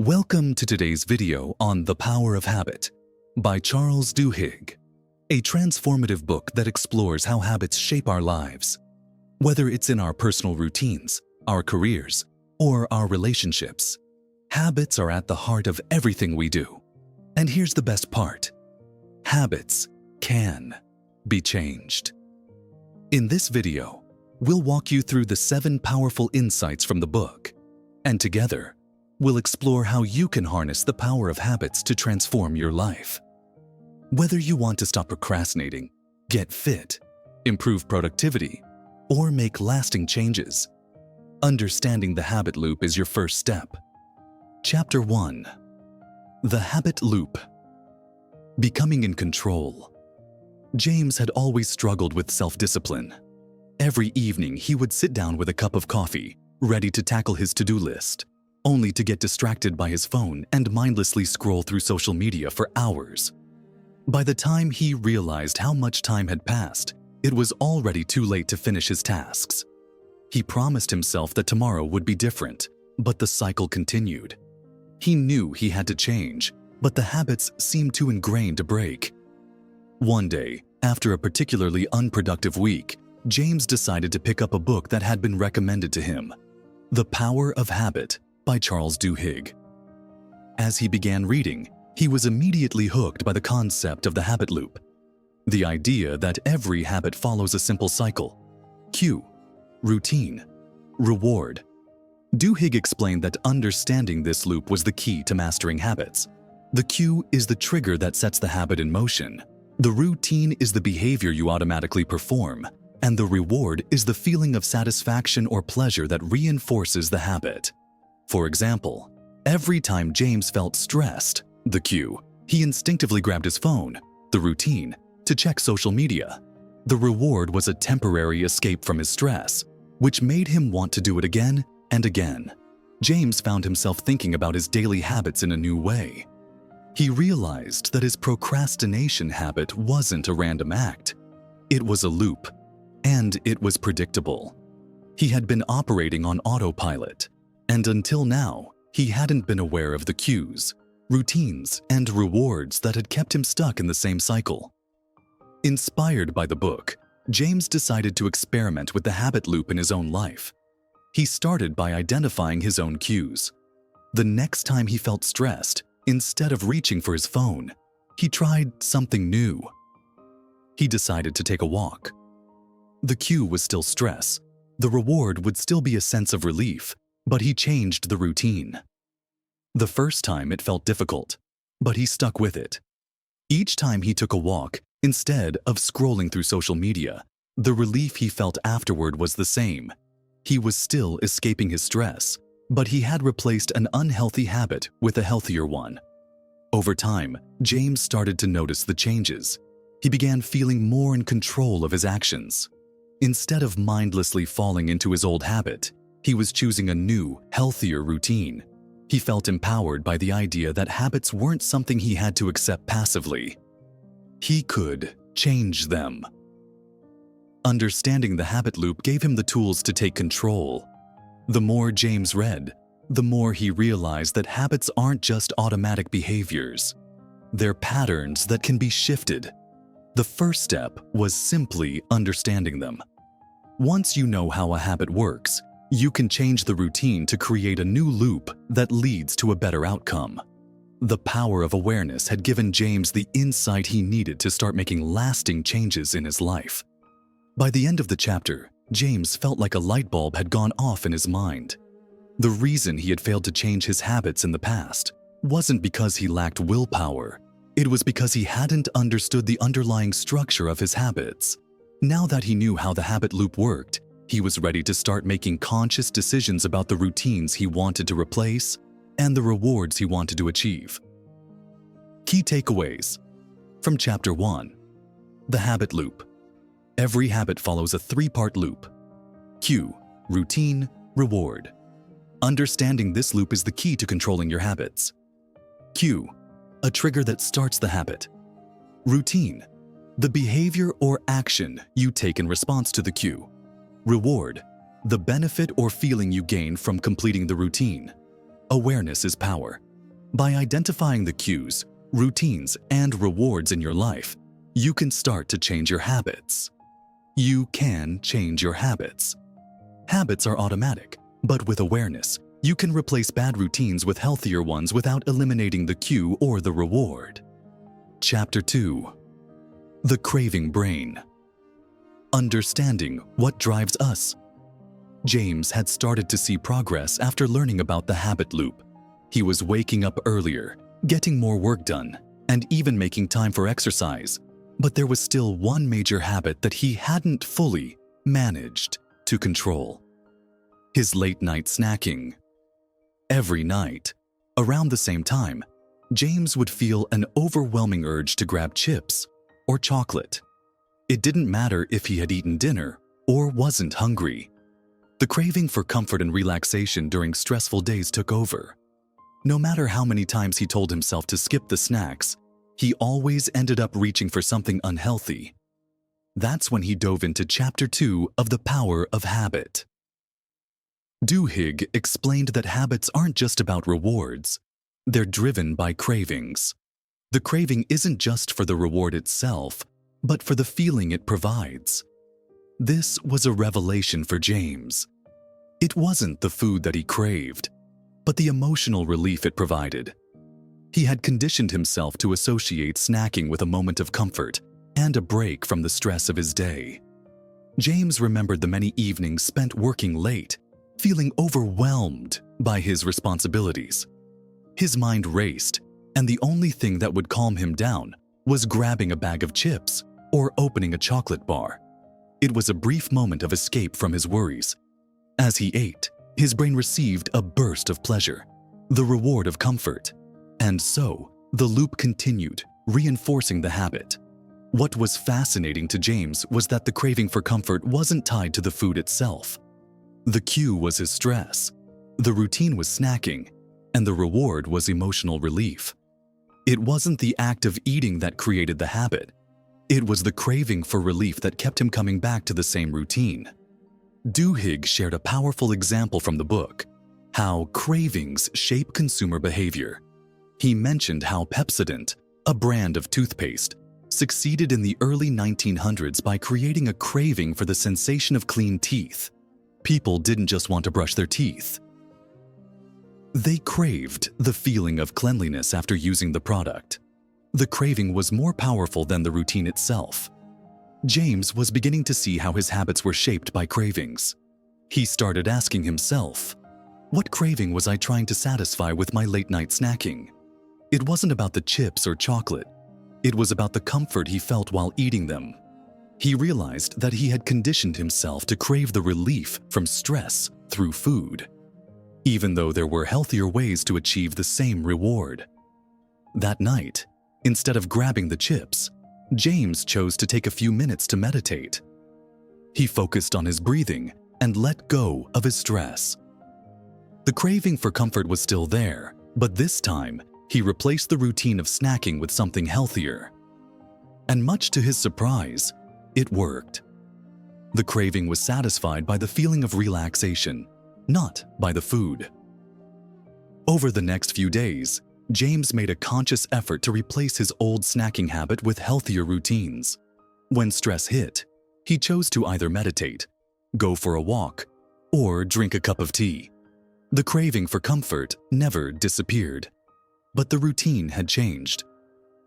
Welcome to today's video on The Power of Habit by Charles Duhigg, a transformative book that explores how habits shape our lives. Whether it's in our personal routines, our careers, or our relationships, habits are at the heart of everything we do. And here's the best part: habits can be changed. In this video, we'll walk you through the 7 powerful insights from the book, and together, we'll explore how you can harness the power of habits to transform your life. Whether you want to stop procrastinating, get fit, improve productivity, or make lasting changes, understanding the habit loop is your first step. Chapter 1: The Habit Loop. Becoming in control. James had always struggled with self-discipline. Every evening, he would sit down with a cup of coffee, ready to tackle his to-do list, only to get distracted by his phone and mindlessly scroll through social media for hours. By the time he realized how much time had passed, it was already too late to finish his tasks. He promised himself that tomorrow would be different, but the cycle continued. He knew he had to change, but the habits seemed too ingrained to break. One day, after a particularly unproductive week, James decided to pick up a book that had been recommended to him, The Power of Habit by Charles Duhigg. As he began reading, he was immediately hooked by the concept of the habit loop, the idea that every habit follows a simple cycle: cue, routine, reward. Duhigg explained that understanding this loop was the key to mastering habits. The cue is the trigger that sets the habit in motion. The routine is the behavior you automatically perform, and the reward is the feeling of satisfaction or pleasure that reinforces the habit. For example, every time James felt stressed, the cue, he instinctively grabbed his phone, the routine, to check social media. The reward was a temporary escape from his stress, which made him want to do it again and again. James found himself thinking about his daily habits in a new way. He realized that his procrastination habit wasn't a random act. It was a loop, and it was predictable. He had been operating on autopilot, and until now, he hadn't been aware of the cues, routines, and rewards that had kept him stuck in the same cycle. Inspired by the book, James decided to experiment with the habit loop in his own life. He started by identifying his own cues. The next time he felt stressed, instead of reaching for his phone, he tried something new. He decided to take a walk. The cue was still stress. The reward would still be a sense of relief, but he changed the routine. The first time it felt difficult, but he stuck with it. Each time he took a walk, instead of scrolling through social media, the relief he felt afterward was the same. He was still escaping his stress, but he had replaced an unhealthy habit with a healthier one. Over time, James started to notice the changes. He began feeling more in control of his actions. Instead of mindlessly falling into his old habit, he was choosing a new, healthier routine. He felt empowered by the idea that habits weren't something he had to accept passively. He could change them. Understanding the habit loop gave him the tools to take control. The more James read, the more he realized that habits aren't just automatic behaviors. They're patterns that can be shifted. The first step was simply understanding them. Once you know how a habit works, you can change the routine to create a new loop that leads to a better outcome. The power of awareness had given James the insight he needed to start making lasting changes in his life. By the end of the chapter, James felt like a light bulb had gone off in his mind. The reason he had failed to change his habits in the past wasn't because he lacked willpower. It was because he hadn't understood the underlying structure of his habits. Now that he knew how the habit loop worked, he was ready to start making conscious decisions about the routines he wanted to replace and the rewards he wanted to achieve. Key takeaways from Chapter 1: The Habit Loop. Every habit follows a 3-part loop: cue, routine, reward. Understanding this loop is the key to controlling your habits. Cue, a trigger that starts the habit. Routine, the behavior or action you take in response to the cue. Reward, the benefit or feeling you gain from completing the routine. Awareness is power. By identifying the cues, routines, and rewards in your life, you can start to change your habits. You can change your habits. Habits are automatic, but with awareness, you can replace bad routines with healthier ones without eliminating the cue or the reward. Chapter 2. The Craving Brain. Understanding what drives us. James had started to see progress after learning about the habit loop. He was waking up earlier, getting more work done, and even making time for exercise. But there was still one major habit that he hadn't fully managed to control: his late-night snacking. Every night, around the same time, James would feel an overwhelming urge to grab chips or chocolate. It didn't matter if he had eaten dinner or wasn't hungry. The craving for comfort and relaxation during stressful days took over. No matter how many times he told himself to skip the snacks, he always ended up reaching for something unhealthy. That's when he dove into Chapter 2 of The Power of Habit. Duhigg explained that habits aren't just about rewards. They're driven by cravings. The craving isn't just for the reward itself, but for the feeling it provides. This was a revelation for James. It wasn't the food that he craved, but the emotional relief it provided. He had conditioned himself to associate snacking with a moment of comfort and a break from the stress of his day. James remembered the many evenings spent working late, feeling overwhelmed by his responsibilities. His mind raced, and the only thing that would calm him down was grabbing a bag of chips or opening a chocolate bar. It was a brief moment of escape from his worries. As he ate, his brain received a burst of pleasure, the reward of comfort. And so, the loop continued, reinforcing the habit. What was fascinating to James was that the craving for comfort wasn't tied to the food itself. The cue was his stress, the routine was snacking, and the reward was emotional relief. It wasn't the act of eating that created the habit. It was the craving for relief that kept him coming back to the same routine. Duhigg shared a powerful example from the book, how cravings shape consumer behavior. He mentioned how Pepsodent, a brand of toothpaste, succeeded in the early 1900s by creating a craving for the sensation of clean teeth. People didn't just want to brush their teeth. They craved the feeling of cleanliness after using the product. The craving was more powerful than the routine itself. James was beginning to see how his habits were shaped by cravings. He started asking himself, what craving was I trying to satisfy with my late-night snacking? It wasn't about the chips or chocolate. It was about the comfort he felt while eating them. He realized that he had conditioned himself to crave the relief from stress through food, even though there were healthier ways to achieve the same reward. That night, instead of grabbing the chips, James chose to take a few minutes to meditate. He focused on his breathing and let go of his stress. The craving for comfort was still there, but this time, he replaced the routine of snacking with something healthier. And much to his surprise, it worked. The craving was satisfied by the feeling of relaxation, not by the food. Over the next few days, James made a conscious effort to replace his old snacking habit with healthier routines. When stress hit, he chose to either meditate, go for a walk, or drink a cup of tea. The craving for comfort never disappeared, but the routine had changed.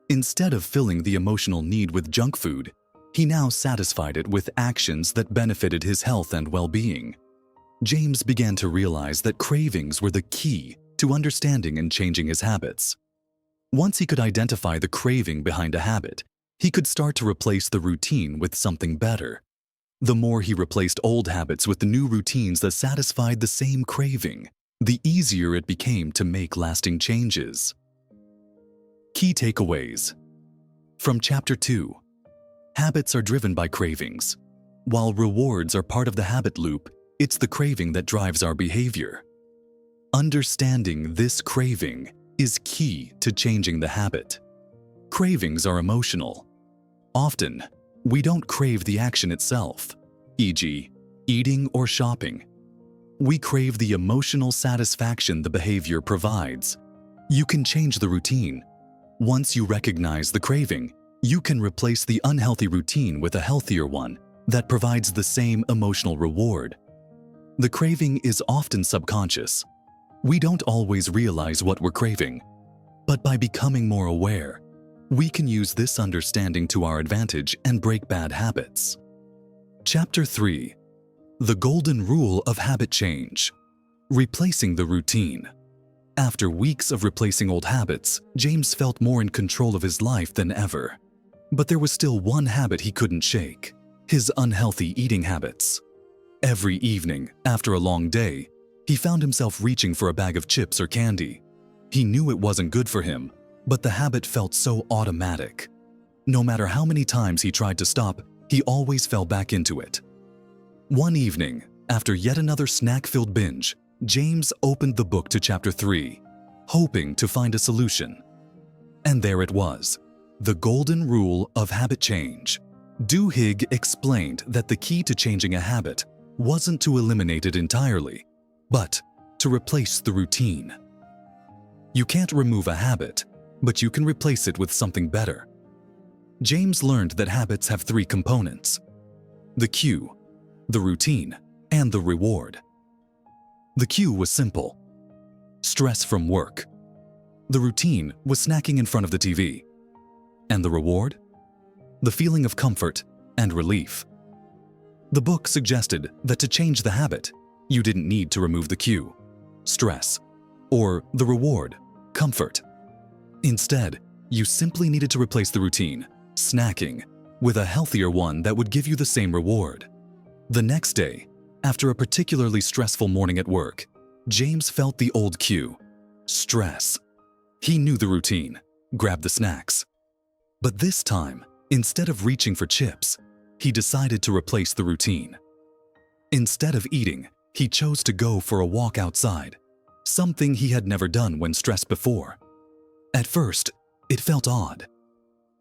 Instead of filling the emotional need with junk food, he now satisfied it with actions that benefited his health and well-being. James began to realize that cravings were the key to understanding and changing his habits. Once he could identify the craving behind a habit, he could start to replace the routine with something better. The more he replaced old habits with the new routines that satisfied the same craving, the easier it became to make lasting changes. Key takeaways. From Chapter 2, habits are driven by cravings. While rewards are part of the habit loop, it's the craving that drives our behavior. Understanding this craving is key to changing the habit. Cravings are emotional. Often, we don't crave the action itself, e.g., eating or shopping. We crave the emotional satisfaction the behavior provides. You can change the routine. Once you recognize the craving, you can replace the unhealthy routine with a healthier one that provides the same emotional reward. The craving is often subconscious. We don't always realize what we're craving, but by becoming more aware, we can use this understanding to our advantage and break bad habits. Chapter 3: The Golden Rule of Habit Change. Replacing the routine. After weeks of replacing old habits, James felt more in control of his life than ever. But there was still one habit he couldn't shake: his unhealthy eating habits. Every evening, after a long day, he found himself reaching for a bag of chips or candy. He knew it wasn't good for him, but the habit felt so automatic. No matter how many times he tried to stop, he always fell back into it. One evening, after yet another snack-filled binge, James opened the book to chapter 3, hoping to find a solution. And there it was, the Golden Rule of Habit Change. Duhigg explained that the key to changing a habit wasn't to eliminate it entirely, but to replace the routine. You can't remove a habit, but you can replace it with something better. James learned that habits have three components: the cue, the routine, and the reward. The cue was simple: stress from work. The routine was snacking in front of the TV. And the reward? The feeling of comfort and relief. The book suggested that to change the habit, you didn't need to remove the cue, stress, or the reward, comfort. Instead, you simply needed to replace the routine, snacking, with a healthier one that would give you the same reward. The next day, after a particularly stressful morning at work, James felt the old cue, stress. He knew the routine, grab the snacks. But this time, instead of reaching for chips, he decided to replace the routine. Instead of eating, he chose to go for a walk outside, something he had never done when stressed before. At first, it felt odd.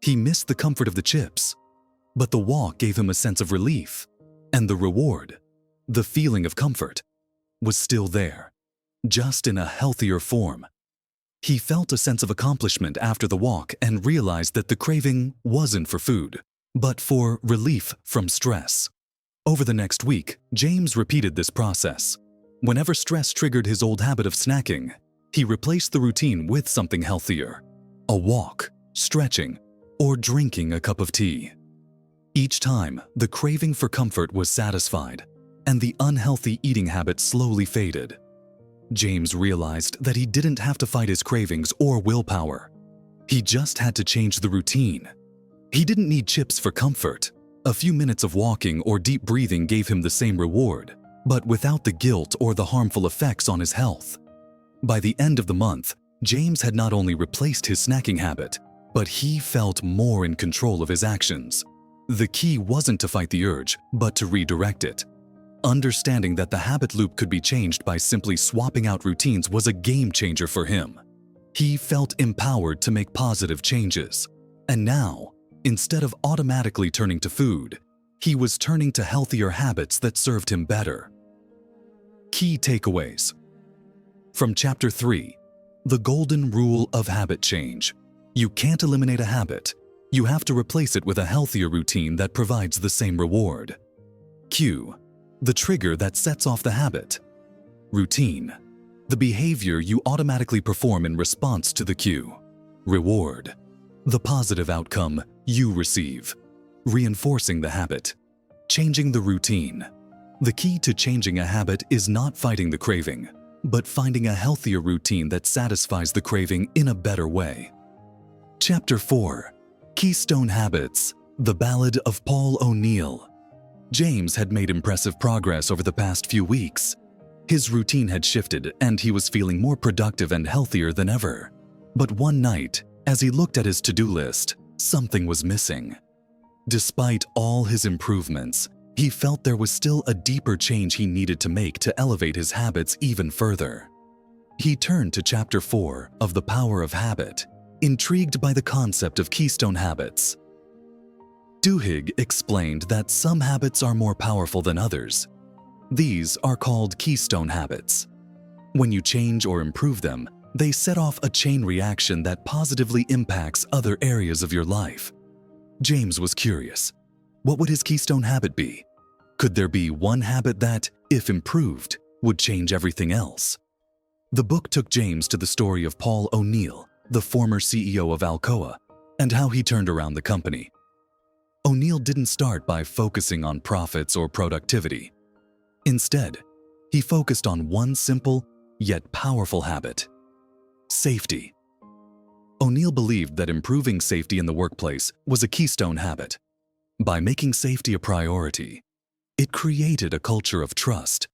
He missed the comfort of the chips, but the walk gave him a sense of relief, and the reward, the feeling of comfort, was still there, just in a healthier form. He felt a sense of accomplishment after the walk and realized that the craving wasn't for food, but for relief from stress. Over the next week, James repeated this process. Whenever stress triggered his old habit of snacking, he replaced the routine with something healthier: a walk, stretching, or drinking a cup of tea. Each time, the craving for comfort was satisfied, and the unhealthy eating habit slowly faded. James realized that he didn't have to fight his cravings or willpower. He just had to change the routine. He didn't need chips for comfort. A few minutes of walking or deep breathing gave him the same reward, but without the guilt or the harmful effects on his health. By the end of the month, James had not only replaced his snacking habit, but he felt more in control of his actions. The key wasn't to fight the urge, but to redirect it. Understanding that the habit loop could be changed by simply swapping out routines was a game changer for him. He felt empowered to make positive changes. And now, instead of automatically turning to food, he was turning to healthier habits that served him better. Key takeaways. From Chapter 3, The Golden Rule of Habit Change. You can't eliminate a habit. You have to replace it with a healthier routine that provides the same reward. Cue, the trigger that sets off the habit. Routine, the behavior you automatically perform in response to the cue. Reward, the positive outcome you receive. Reinforcing the habit. Changing the routine. The key to changing a habit is not fighting the craving, but finding a healthier routine that satisfies the craving in a better way. Chapter 4, Keystone Habits, The Ballad of Paul O'Neill. James had made impressive progress over the past few weeks. His routine had shifted and he was feeling more productive and healthier than ever. But one night, as he looked at his to-do list, something was missing. Despite all his improvements, he felt there was still a deeper change he needed to make to elevate his habits even further. He turned to Chapter 4 of The Power of Habit, intrigued by the concept of keystone habits. Duhigg explained that some habits are more powerful than others. These are called keystone habits. When you change or improve them, They set off a chain reaction that positively impacts other areas of your life. James was curious. What would his keystone habit be? Could there be one habit that, if improved, would change everything else? The book took James to the story of Paul O'Neill, the former CEO of Alcoa, and how he turned around the company. O'Neill didn't start by focusing on profits or productivity. Instead, he focused on one simple yet powerful habit: safety. O'Neill believed that improving safety in the workplace was a keystone habit. By making safety a priority, it created a culture of trust,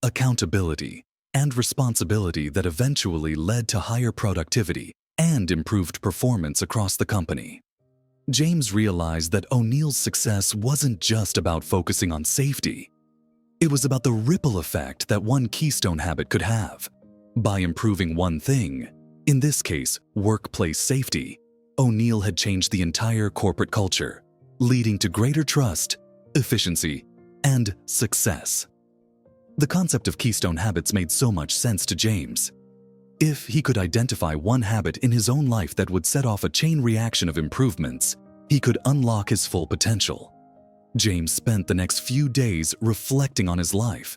accountability, and responsibility that eventually led to higher productivity and improved performance across the company. James realized that O'Neill's success wasn't just about focusing on safety. It was about the ripple effect that one keystone habit could have. By improving one thing, in this case, workplace safety, O'Neill had changed the entire corporate culture, leading to greater trust, efficiency, and success. The concept of keystone habits made so much sense to James. If he could identify one habit in his own life that would set off a chain reaction of improvements, he could unlock his full potential. James spent the next few days reflecting on his life.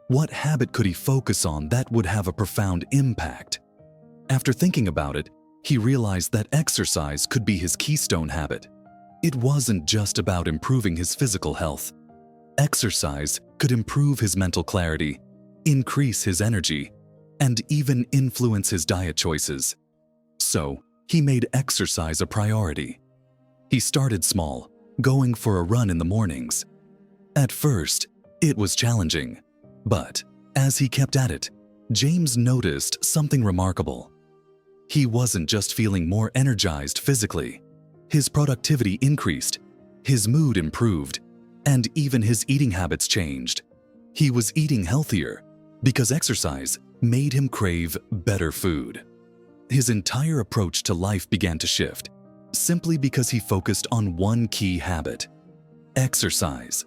What habit could he focus on that would have a profound impact? After thinking about it, he realized that exercise could be his keystone habit. It wasn't just about improving his physical health. Exercise could improve his mental clarity, increase his energy, and even influence his diet choices. So, he made exercise a priority. He started small, going for a run in the mornings. At first, it was challenging, but as he kept at it, James noticed something remarkable. He wasn't just feeling more energized physically. His productivity increased, his mood improved, and even his eating habits changed. He was eating healthier because exercise made him crave better food. His entire approach to life began to shift, simply because he focused on one key habit: exercise.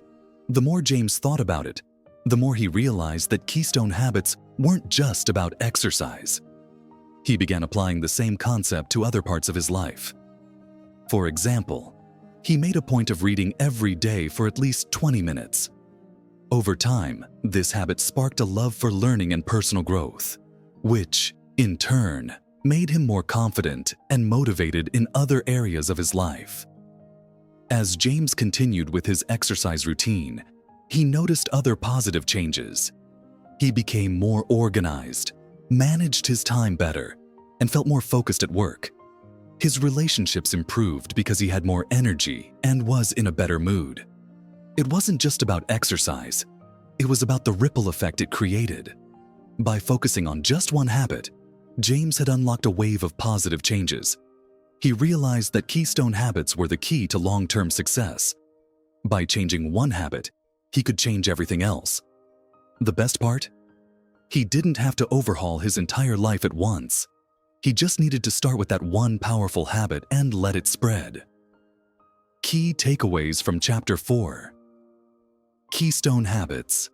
The more James thought about it, the more he realized that keystone habits weren't just about exercise. He began applying the same concept to other parts of his life. For example, he made a point of reading every day for at least 20 minutes. Over time, this habit sparked a love for learning and personal growth, which, in turn, made him more confident and motivated in other areas of his life. As James continued with his exercise routine, he noticed other positive changes. He became more organized, managed his time better, and felt more focused at work. His relationships improved because he had more energy and was in a better mood. It wasn't just about exercise, it was about the ripple effect it created. By focusing on just one habit, James had unlocked a wave of positive changes. He realized that keystone habits were the key to long-term success. By changing one habit, he could change everything else. The best part? He didn't have to overhaul his entire life at once. He just needed to start with that one powerful habit and let it spread. Key takeaways from Chapter 4. Keystone habits.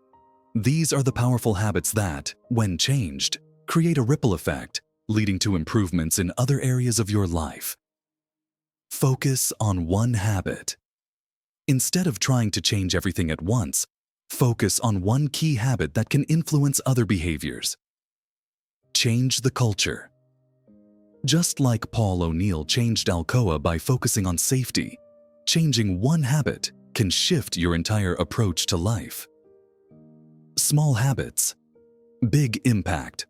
These are the powerful habits that, when changed, create a ripple effect, leading to improvements in other areas of your life. Focus on one habit. Instead of trying to change everything at once, focus on one key habit that can influence other behaviors. Change the culture. Just like Paul O'Neill changed Alcoa by focusing on safety, changing one habit can shift your entire approach to life. Small habits, big impact.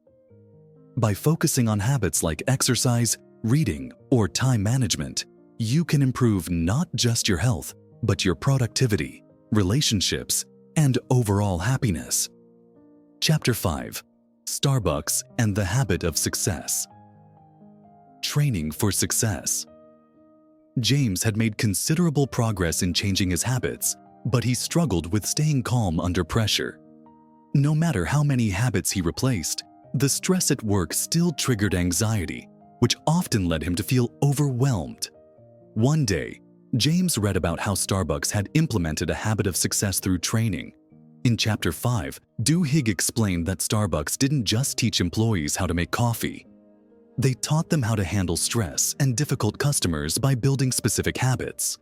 By focusing on habits like exercise, reading, or time management, you can improve not just your health, but your productivity, relationships, and overall happiness. Chapter 5. Starbucks and the Habit of Success. Training for success. James had made considerable progress in changing his habits, but he struggled with staying calm under pressure. No matter how many habits he replaced, the stress at work still triggered anxiety, which often led him to feel overwhelmed. One day, James read about how Starbucks had implemented a habit of success through training. In Chapter 5, Duhigg explained that Starbucks didn't just teach employees how to make coffee. They taught them how to handle stress and difficult customers by building specific habits.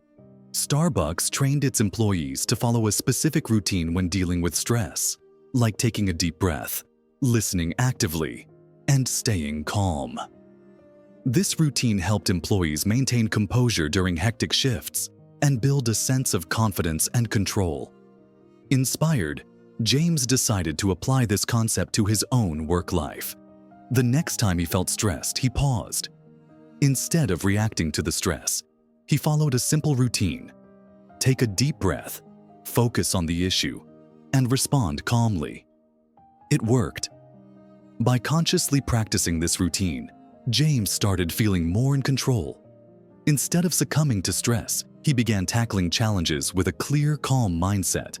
Starbucks trained its employees to follow a specific routine when dealing with stress, like taking a deep breath, listening actively, and staying calm. This routine helped employees maintain composure during hectic shifts and build a sense of confidence and control. Inspired, James decided to apply this concept to his own work life. The next time he felt stressed, he paused. Instead of reacting to the stress, he followed a simple routine. Take a deep breath, focus on the issue, and respond calmly. It worked. By consciously practicing this routine, James started feeling more in control. Instead of succumbing to stress, he began tackling challenges with a clear, calm mindset.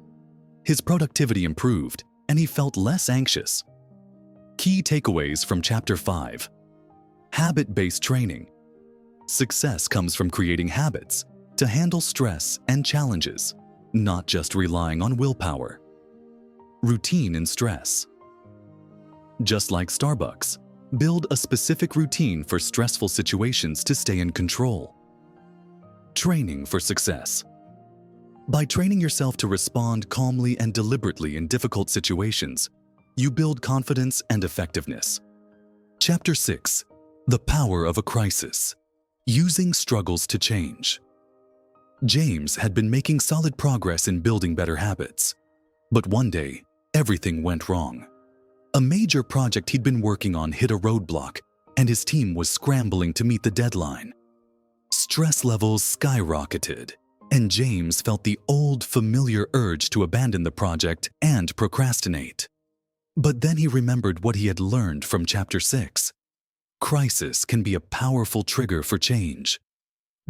His productivity improved, and he felt less anxious. Key takeaways from Chapter 5. Habit-based training. Success comes from creating habits to handle stress and challenges, not just relying on willpower. Routine in stress. Just like Starbucks, build a specific routine for stressful situations to stay in control. Training for success. By training yourself to respond calmly and deliberately in difficult situations, you build confidence and effectiveness. Chapter 6. The Power of a Crisis. Using struggles to change. James had been making solid progress in building better habits. But one day, everything went wrong. A major project he'd been working on hit a roadblock, and his team was scrambling to meet the deadline. Stress levels skyrocketed, and James felt the old, familiar urge to abandon the project and procrastinate. But then he remembered what he had learned from Chapter 6. Crisis can be a powerful trigger for change.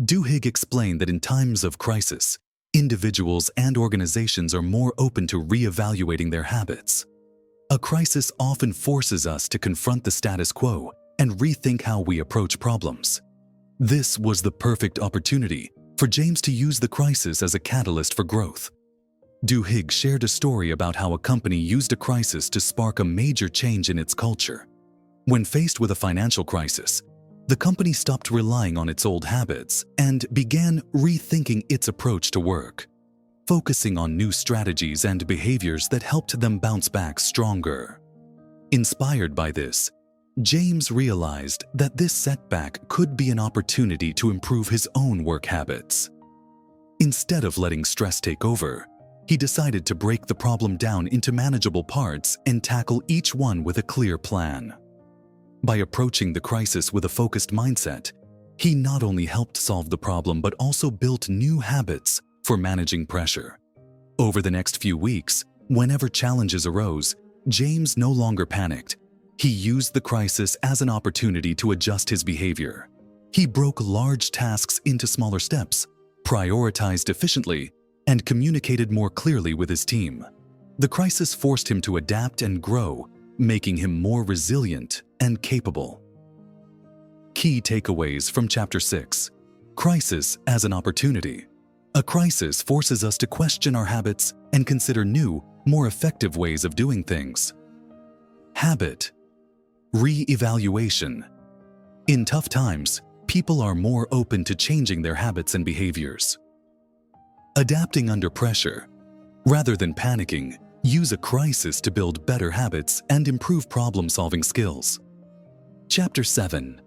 Duhigg explained that in times of crisis, individuals and organizations are more open to reevaluating their habits. A crisis often forces us to confront the status quo and rethink how we approach problems. This was the perfect opportunity for James to use the crisis as a catalyst for growth. Duhigg shared a story about how a company used a crisis to spark a major change in its culture. When faced with a financial crisis, the company stopped relying on its old habits and began rethinking its approach to work, focusing on new strategies and behaviors that helped them bounce back stronger. Inspired by this, James realized that this setback could be an opportunity to improve his own work habits. Instead of letting stress take over, he decided to break the problem down into manageable parts and tackle each one with a clear plan. By approaching the crisis with a focused mindset, he not only helped solve the problem but also built new habits for managing pressure. Over the next few weeks, whenever challenges arose, James no longer panicked. He used the crisis as an opportunity to adjust his behavior. He broke large tasks into smaller steps, prioritized efficiently, and communicated more clearly with his team. The crisis forced him to adapt and grow, making him more resilient and capable. Key takeaways from Chapter 6. Crisis as an opportunity. A crisis forces us to question our habits and consider new, more effective ways of doing things. Habit. Re-evaluation. In tough times, people are more open to changing their habits and behaviors. Adapting under pressure. Rather than panicking, use a crisis to build better habits and improve problem-solving skills. Chapter 7.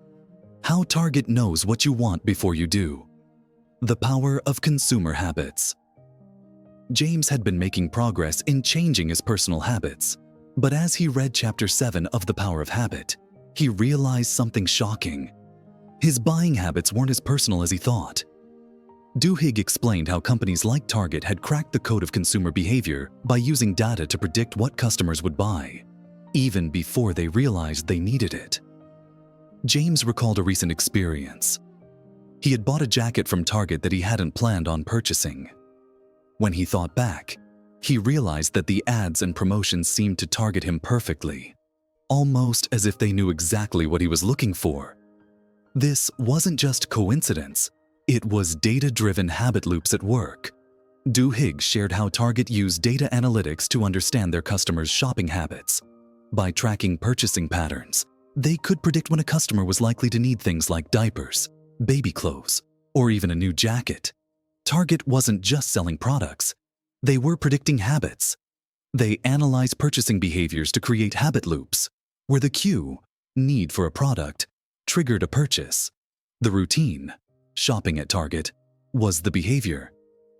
How Target knows what you want before you do. The power of consumer habits. James had been making progress in changing his personal habits, but as he read Chapter 7 of The Power of Habit, he realized something shocking. His buying habits weren't as personal as he thought. Duhigg explained how companies like Target had cracked the code of consumer behavior by using data to predict what customers would buy, even before they realized they needed it. James recalled a recent experience. He had bought a jacket from Target that he hadn't planned on purchasing. When he thought back, he realized that the ads and promotions seemed to target him perfectly, almost as if they knew exactly what he was looking for. This wasn't just coincidence, it was data-driven habit loops at work. Duhigg shared how Target used data analytics to understand their customers' shopping habits. By tracking purchasing patterns, They could predict when a customer was likely to need things like diapers, baby clothes, or even a new jacket. Target wasn't just selling products. They were predicting habits. They analyzed purchasing behaviors to create habit loops, where the cue, need for a product, triggered a purchase. The routine, shopping at Target, was the behavior,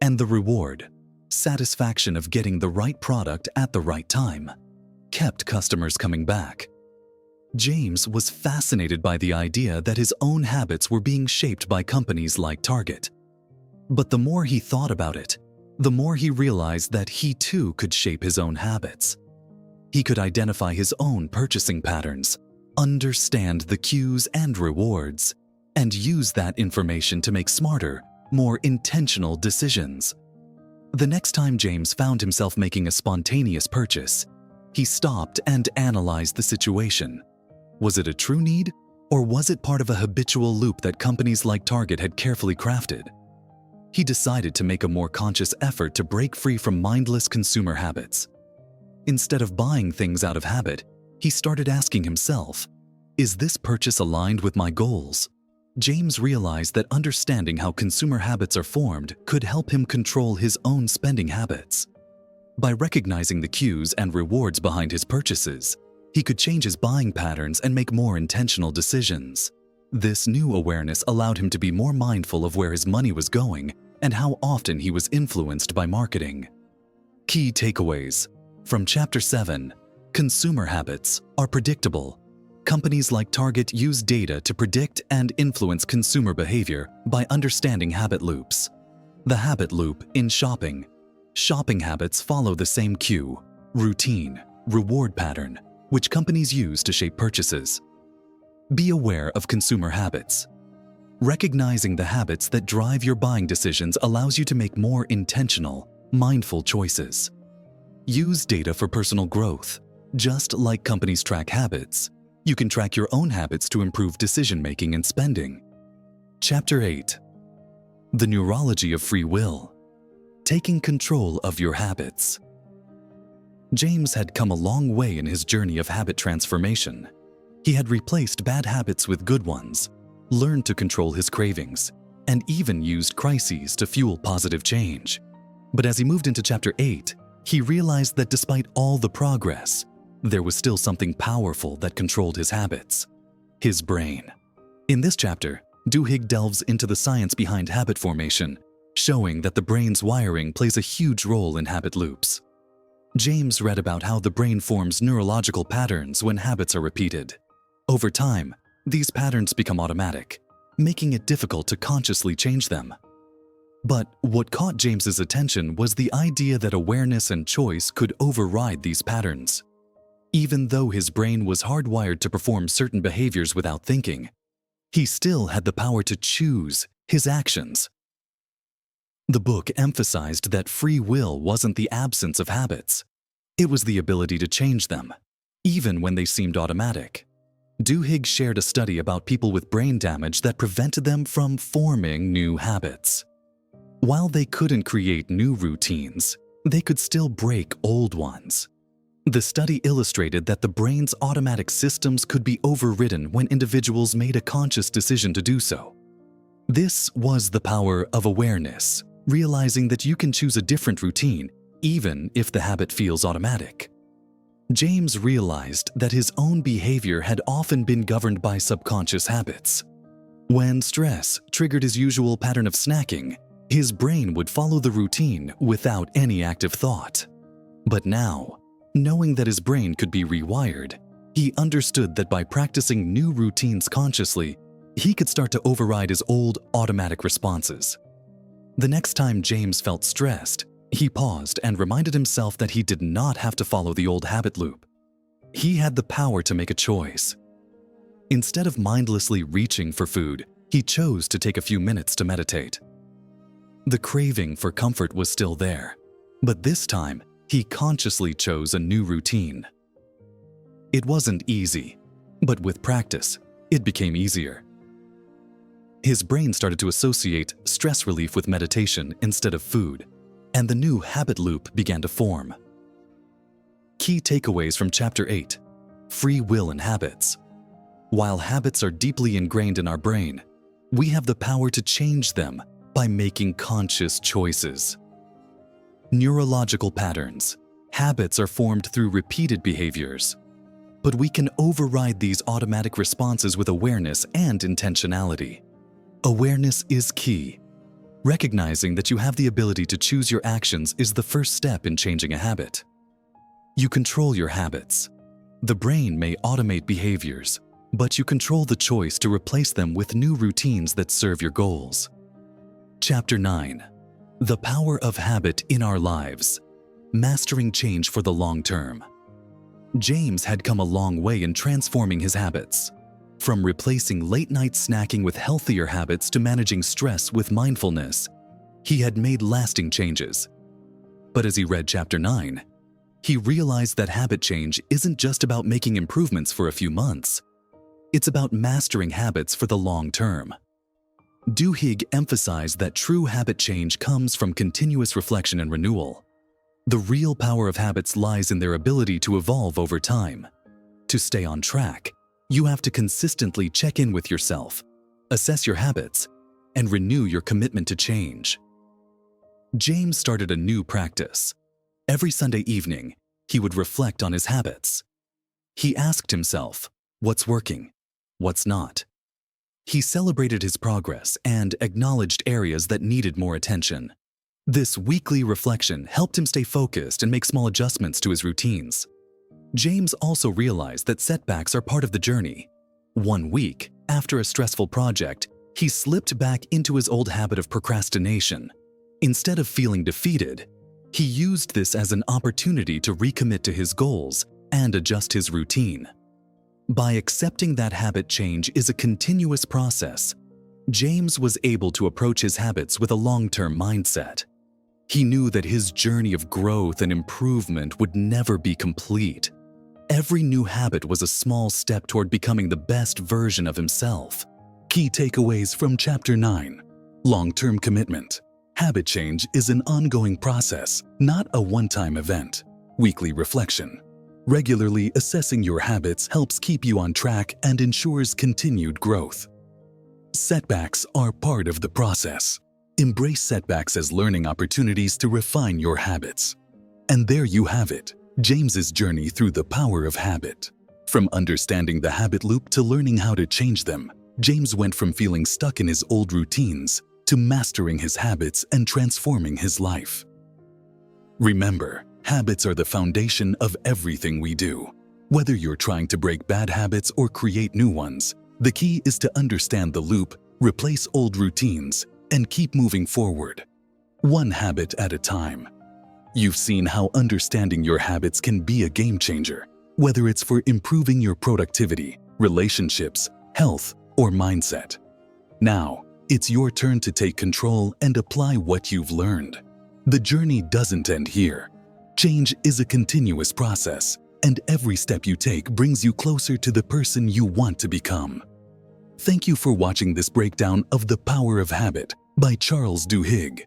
and the reward, satisfaction of getting the right product at the right time, kept customers coming back. James was fascinated by the idea that his own habits were being shaped by companies like Target. But the more he thought about it, the more he realized that he too could shape his own habits. He could identify his own purchasing patterns, understand the cues and rewards, and use that information to make smarter, more intentional decisions. The next time James found himself making a spontaneous purchase, he stopped and analyzed the situation. Was it a true need, or was it part of a habitual loop that companies like Target had carefully crafted? He decided to make a more conscious effort to break free from mindless consumer habits. Instead of buying things out of habit, he started asking himself, is this purchase aligned with my goals? James realized that understanding how consumer habits are formed could help him control his own spending habits. By recognizing the cues and rewards behind his purchases, he could change his buying patterns and make more intentional decisions. This new awareness allowed him to be more mindful of where his money was going and how often he was influenced by marketing. Key takeaways from Chapter 7: Consumer habits are predictable. Companies like Target use data to predict and influence consumer behavior by understanding habit loops. The habit loop in shopping. Shopping habits follow the same cue, routine, reward pattern, which companies use to shape purchases. Be aware of consumer habits. Recognizing the habits that drive your buying decisions allows you to make more intentional, mindful choices. Use data for personal growth. Just like companies track habits, you can track your own habits to improve decision-making and spending. Chapter 8: The Neurology of Free Will. Taking control of your habits. James had come a long way in his journey of habit transformation. He had replaced bad habits with good ones, learned to control his cravings, and even used crises to fuel positive change. But as he moved into Chapter 8, he realized that despite all the progress, there was still something powerful that controlled his habits: his brain. In this chapter, Duhigg delves into the science behind habit formation, showing that the brain's wiring plays a huge role in habit loops. James read about how the brain forms neurological patterns when habits are repeated. Over time, these patterns become automatic, making it difficult to consciously change them. But what caught James's attention was the idea that awareness and choice could override these patterns. Even though his brain was hardwired to perform certain behaviors without thinking, he still had the power to choose his actions. The book emphasized that free will wasn't the absence of habits. It was the ability to change them, even when they seemed automatic. Duhigg shared a study about people with brain damage that prevented them from forming new habits. While they couldn't create new routines, they could still break old ones. The study illustrated that the brain's automatic systems could be overridden when individuals made a conscious decision to do so. This was the power of awareness, realizing that you can choose a different routine even if the habit feels automatic. James realized that his own behavior had often been governed by subconscious habits. When stress triggered his usual pattern of snacking, his brain would follow the routine without any active thought. But now, knowing that his brain could be rewired, he understood that by practicing new routines consciously, he could start to override his old automatic responses. The next time James felt stressed, he paused and reminded himself that he did not have to follow the old habit loop. He had the power to make a choice. Instead of mindlessly reaching for food, he chose to take a few minutes to meditate. The craving for comfort was still there, but this time, he consciously chose a new routine. It wasn't easy, but with practice, it became easier. His brain started to associate stress relief with meditation instead of food, and the new habit loop began to form. Key takeaways from Chapter 8: Free Will and Habits. While habits are deeply ingrained in our brain, we have the power to change them by making conscious choices. Neurological patterns. Habits are formed through repeated behaviors. But we can override these automatic responses with awareness and intentionality. Awareness is key. Recognizing that you have the ability to choose your actions is the first step in changing a habit. You control your habits. The brain may automate behaviors, but you control the choice to replace them with new routines that serve your goals. Chapter 9. The Power of Habit in Our Lives. Mastering Change for the Long Term. James had come a long way in transforming his habits. From replacing late-night snacking with healthier habits to managing stress with mindfulness, he had made lasting changes. But as he read Chapter 9, he realized that habit change isn't just about making improvements for a few months. It's about mastering habits for the long term. Duhigg emphasized that true habit change comes from continuous reflection and renewal. The real power of habits lies in their ability to evolve over time. To stay on track, you have to consistently check in with yourself, assess your habits, and renew your commitment to change. James started a new practice. Every Sunday evening, he would reflect on his habits. He asked himself, what's working? What's not? He celebrated his progress and acknowledged areas that needed more attention. This weekly reflection helped him stay focused and make small adjustments to his routines. James also realized that setbacks are part of the journey. One week, after a stressful project, he slipped back into his old habit of procrastination. Instead of feeling defeated, he used this as an opportunity to recommit to his goals and adjust his routine. By accepting that habit change is a continuous process, James was able to approach his habits with a long-term mindset. He knew that his journey of growth and improvement would never be complete. Every new habit was a small step toward becoming the best version of himself. Key takeaways from Chapter 9. Long-term commitment. Habit change is an ongoing process, not a one-time event. Weekly reflection. Regularly assessing your habits helps keep you on track and ensures continued growth. Setbacks are part of the process. Embrace setbacks as learning opportunities to refine your habits. And there you have it. James's journey through the power of habit. From understanding the habit loop to learning how to change them, James went from feeling stuck in his old routines to mastering his habits and transforming his life. Remember, habits are the foundation of everything we do. Whether you're trying to break bad habits or create new ones, the key is to understand the loop, replace old routines, and keep moving forward, one habit at a time. You've seen how understanding your habits can be a game changer, whether it's for improving your productivity, relationships, health, or mindset. Now, it's your turn to take control and apply what you've learned. The journey doesn't end here. Change is a continuous process, and every step you take brings you closer to the person you want to become. Thank you for watching this breakdown of The Power of Habit by Charles Duhigg.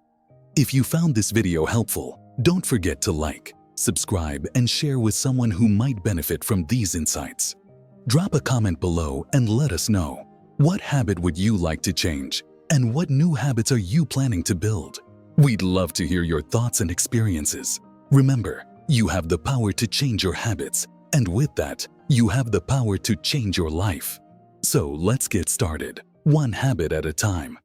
If you found this video helpful, don't forget to like, subscribe, and share with someone who might benefit from these insights. Drop a comment below and let us know, what habit would you like to change, and what new habits are you planning to build? We'd love to hear your thoughts and experiences. Remember, you have the power to change your habits, and with that, you have the power to change your life. So let's get started, one habit at a time.